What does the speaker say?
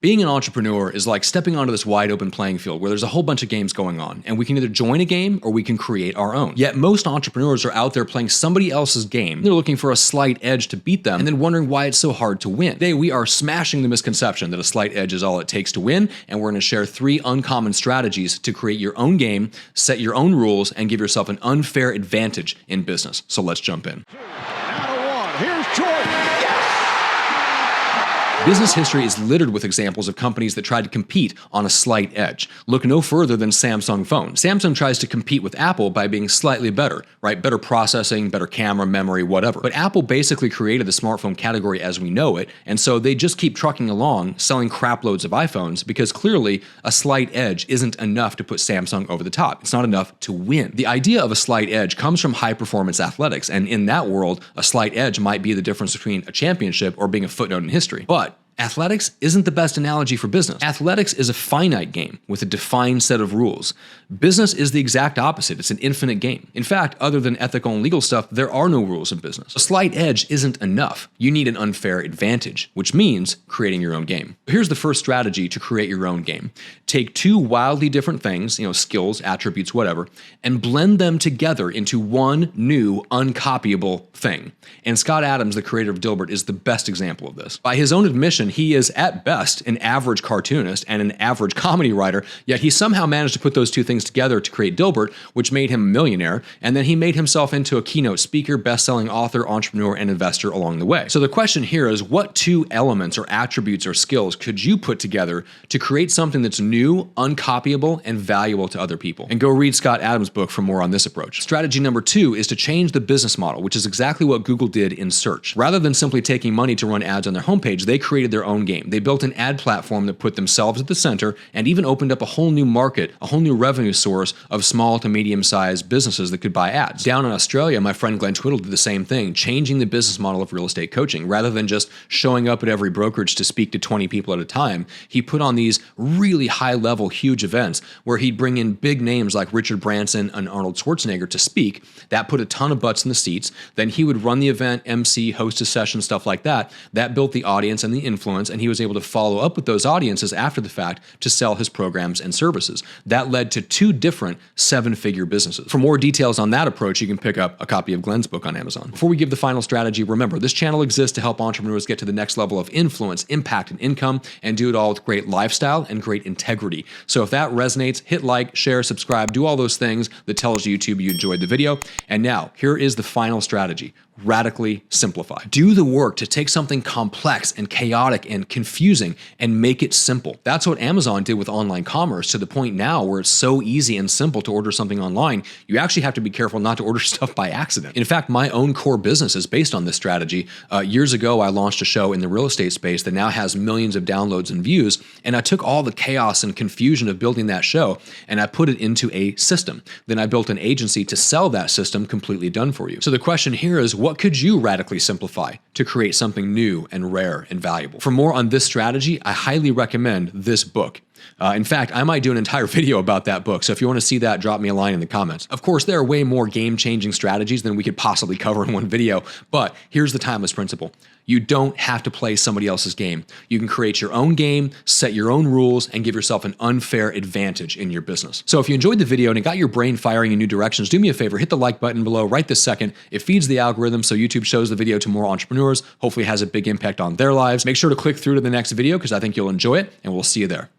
Being an entrepreneur is like stepping onto this wide open playing field where there's a whole bunch of games going on, and we can either join a game or we can create our own. Yet most entrepreneurs are out there playing somebody else's game. They're looking for a slight edge to beat them and then wondering why it's so hard to win. Today we are smashing the misconception that a slight edge is all it takes to win, and we're going to share 3 uncommon strategies to create your own game, set your own rules, and give yourself an unfair advantage in business. So let's jump in. Now to 1. Here's Jordan. Business history is littered with examples of companies that tried to compete on a slight edge. Look no further than Samsung phones. Samsung tries to compete with Apple by being slightly better, right? Better processing, better camera, memory, whatever. But Apple basically created the smartphone category as we know it, and so they just keep trucking along, selling crap loads of iPhones, because clearly a slight edge isn't enough to put Samsung over the top. It's not enough to win. The idea of a slight edge comes from high-performance athletics, and in that world, a slight edge might be the difference between a championship or being a footnote in history. But athletics isn't the best analogy for business. Athletics is a finite game with a defined set of rules. Business is the exact opposite. It's an infinite game. In fact, other than ethical and legal stuff, there are no rules in business. A slight edge isn't enough. You need an unfair advantage, which means creating your own game. Here's the first strategy to create your own game. Take 2 wildly different things, skills, attributes, whatever, and blend them together into one new, uncopyable thing. And Scott Adams, the creator of Dilbert, is the best example of this. By his own admission, he is at best an average cartoonist and an average comedy writer, yet he somehow managed to put those 2 things together to create Dilbert, which made him a millionaire, and then he made himself into a keynote speaker, best-selling author, entrepreneur, and investor along the way. So the question here is, what 2 elements or attributes or skills could you put together to create something that's new, uncopyable, and valuable to other people? And go read Scott Adams' book for more on this approach. Strategy number 2 is to change the business model, which is exactly what Google did in search. Rather than simply taking money to run ads on their homepage, they created their own game. They built an ad platform that put themselves at the center and even opened up a whole new market, a whole new revenue source of small to medium-sized businesses that could buy ads. Down in Australia, my friend Glenn Twiddle did the same thing, changing the business model of real estate coaching. Rather than just showing up at every brokerage to speak to 20 people at a time, he put on these really high-level, huge events where he'd bring in big names like Richard Branson and Arnold Schwarzenegger to speak. That put a ton of butts in the seats. Then he would run the event, MC, host a session, stuff like that. That built the audience and the influence, and he was able to follow up with those audiences after the fact to sell his programs and services. That led to 2 different 7-figure businesses. For more details on that approach, you can pick up a copy of Glenn's book on Amazon. Before we give the final strategy, remember, this channel exists to help entrepreneurs get to the next level of influence, impact, and income, and do it all with great lifestyle and great integrity. So if that resonates, hit like, share, subscribe, do all those things that tells YouTube you enjoyed the video. And now, here is the final strategy. Radically simplify. Do the work to take something complex and chaotic and confusing and make it simple. That's what Amazon did with online commerce, to the point now where it's so easy and simple to order something online, you actually have to be careful not to order stuff by accident. In fact, my own core business is based on this strategy. Years ago, I launched a show in the real estate space that now has millions of downloads and views, and I took all the chaos and confusion of building that show and I put it into a system. Then I built an agency to sell that system completely done for you. So the question here is, what could you radically simplify to create something new and rare and valuable? For more on this strategy, I highly recommend this book. In fact, I might do an entire video about that book, so if you want to see that, drop me a line in the comments. Of course, there are way more game-changing strategies than we could possibly cover in one video, but here's the timeless principle. You don't have to play somebody else's game. You can create your own game, set your own rules, and give yourself an unfair advantage in your business. So if you enjoyed the video and it got your brain firing in new directions, do me a favor, hit the like button below right this second. It feeds the algorithm so YouTube shows the video to more entrepreneurs, hopefully has a big impact on their lives. Make sure to click through to the next video because I think you'll enjoy it, and we'll see you there.